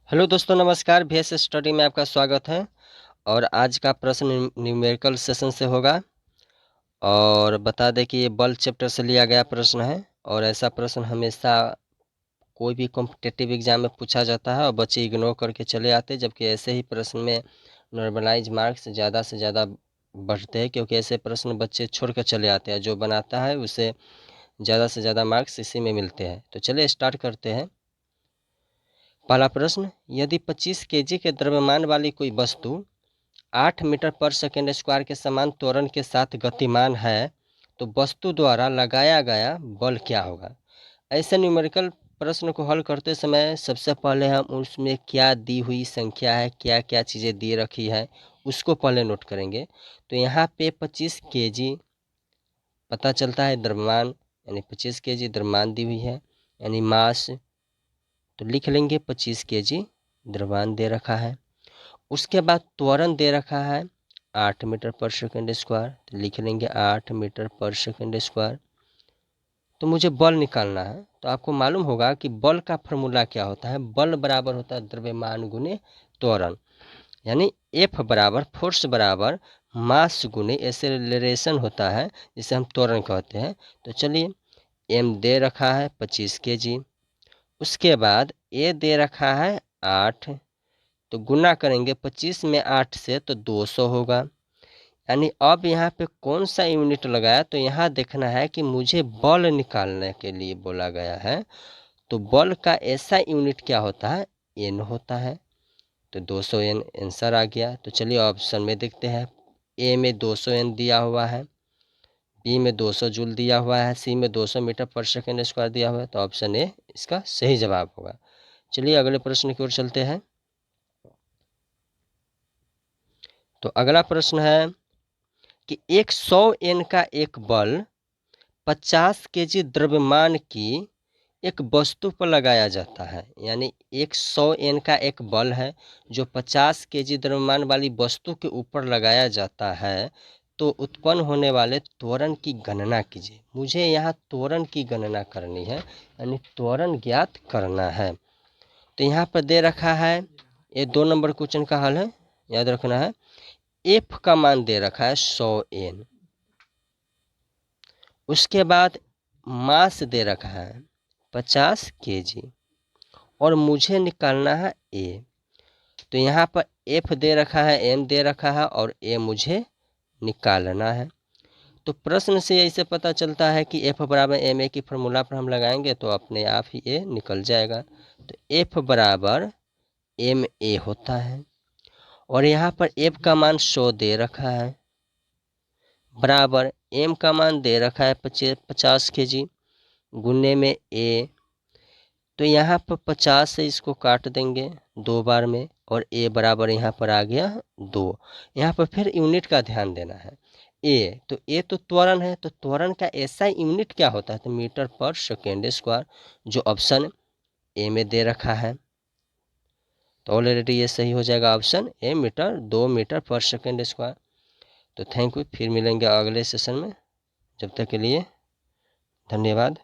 Hello दोस्तों, नमस्कार। VS study में आपका स्वागत है। और आज का प्रश्न न्यूमेरिकल सेशन से होगा। और बता दें कि ये बल चैप्टर से लिया गया प्रश्न है। और ऐसा प्रश्न हमेशा कोई भी कॉम्पिटिटिव एग्जाम में पूछा जाता है और बच्चे इग्नोर करके चले आते हैं, जबकि ऐसे ही प्रश्न में नॉर्मलाइज मार्क्स ज़्यादा से ज़्यादा बढ़ते हैं, क्योंकि ऐसे प्रश्न बच्चे छोड़ कर चले आते हैं। जो बनाता है उसे ज़्यादा से ज़्यादा मार्क्स इसी में मिलते हैं। तो चलिए स्टार्ट करते हैं। पहला प्रश्न, यदि 25 केजी के द्रव्यमान वाली कोई वस्तु 8 मीटर पर सेकेंड स्क्वायर के समान त्वरण के साथ गतिमान है, तो वस्तु द्वारा लगाया गया बल क्या होगा। ऐसे न्यूमेरिकल प्रश्न को हल करते समय सबसे पहले हम उसमें क्या दी हुई संख्या है, क्या क्या चीज़ें दी रखी है, उसको पहले नोट करेंगे। तो यहाँ पे 25 केजी पता चलता है द्रव्यमान, यानी 25 केजी द्रव्यमान दी हुई है, यानी मास। तो लिख लेंगे 25 केजी द्रव्यमान दे रखा है। उसके बाद त्वरण दे रखा है 8 मीटर पर सेकेंड स्क्वायर, तो लिख लेंगे 8 मीटर पर सेकेंड स्क्वायर। तो मुझे बल निकालना है। तो आपको मालूम होगा कि बल का फॉर्मूला क्या होता है। बल बराबर होता है द्रव्यमान गुने त्वरण, यानी F बराबर फोर्स बराबर मास गुने एक्सेलरेशन होता है, जिसे हम त्वरण कहते हैं। तो चलिए, M दे रखा है 25 केजी। उसके बाद A दे रखा है 8, तो गुना करेंगे 25 में 8 से तो 200 होगा। यानी अब यहाँ पे कौन सा यूनिट लगाया, तो यहाँ देखना है कि मुझे बल निकालने के लिए बोला गया है। तो बल का ऐसा यूनिट क्या होता है, एन होता है। तो 200 एन आंसर आ गया। तो चलिए ऑप्शन में देखते हैं। ए में 200 एन दिया हुआ है, बी में 200 जूल दिया हुआ है, सी में 200 मीटर पर सेकेंड स्क्वायर दिया हुआ है। तो ऑप्शन ए इसका सही जवाब होगा। चलिए अगले प्रश्न की ओर चलते हैं। तो अगला प्रश्न है कि 100 एन का एक बल 50 केजी द्रव्यमान की एक वस्तु पर लगाया जाता है। यानी 100 एन का एक बल है जो 50 केजी द्रव्यमान वाली वस्तु के ऊपर लगाया जाता है। तो उत्पन्न होने वाले त्वरण की गणना कीजिए। मुझे यहाँ त्वरण की गणना करनी है, यानी त्वरण ज्ञात करना है। तो यहाँ पर दे रखा है, ये 2 नंबर क्वेश्चन का हल है, याद रखना है। एफ का मान दे रखा है 100 एन। उसके बाद मास दे रखा है 50 केजी और मुझे निकालना है ए। तो यहाँ पर एफ दे रखा है, एम दे रखा है और ए मुझे निकालना है। तो प्रश्न से ऐसे पता चलता है कि एफ बराबर एम ए की फॉर्मूला पर हम लगाएंगे तो अपने आप ही ए निकल जाएगा। तो एफ बराबर एम ए होता है। और यहाँ पर एफ का मान 100 दे रखा है, बराबर एम का मान दे रखा है 50 केजी, गुने में ए। तो यहाँ पर 50 से इसको काट देंगे 2 बार में, और ए बराबर यहाँ पर आ गया 2। यहाँ पर फिर यूनिट का ध्यान देना है। ए तो त्वरण है, तो त्वरण का ऐसा यूनिट क्या होता है, तो मीटर पर सेकेंड स्क्वायर, जो ऑप्शन ए में दे रखा है। तो ऑलरेडी ये सही हो जाएगा, ऑप्शन ए मीटर 2 मीटर पर सेकेंड स्क्वायर। तो थैंक यू, फिर मिलेंगे अगले सेशन में। जब तक के लिए धन्यवाद।